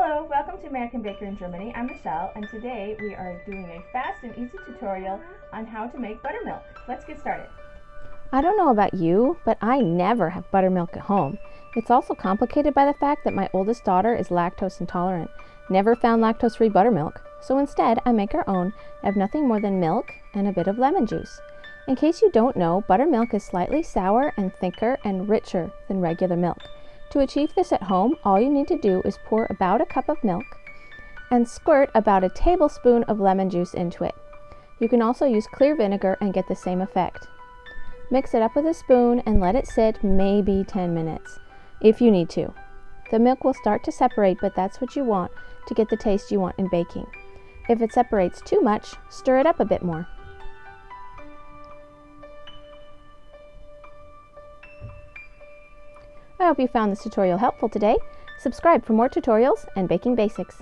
Hello, welcome to American Baker in Germany. I'm Michelle, and today we are doing a fast and easy tutorial on how to make buttermilk. Let's get started. I don't know about you, but I never have buttermilk at home. It's also complicated by the fact that my oldest daughter is lactose intolerant. Never found lactose-free buttermilk, so instead I make our own out of nothing more than milk and a bit of lemon juice. In case you don't know, buttermilk is slightly sour and thicker and richer than regular milk. To achieve this at home, all you need to do is pour about a cup of milk and squirt about a tablespoon of lemon juice into it. You can also use clear vinegar and get the same effect. Mix it up with a spoon and let it sit maybe 10 minutes, if you need to. The milk will start to separate, but that's what you want to get the taste you want in baking. If it separates too much, stir it up a bit more. I hope you found this tutorial helpful today. Subscribe for more tutorials and baking basics.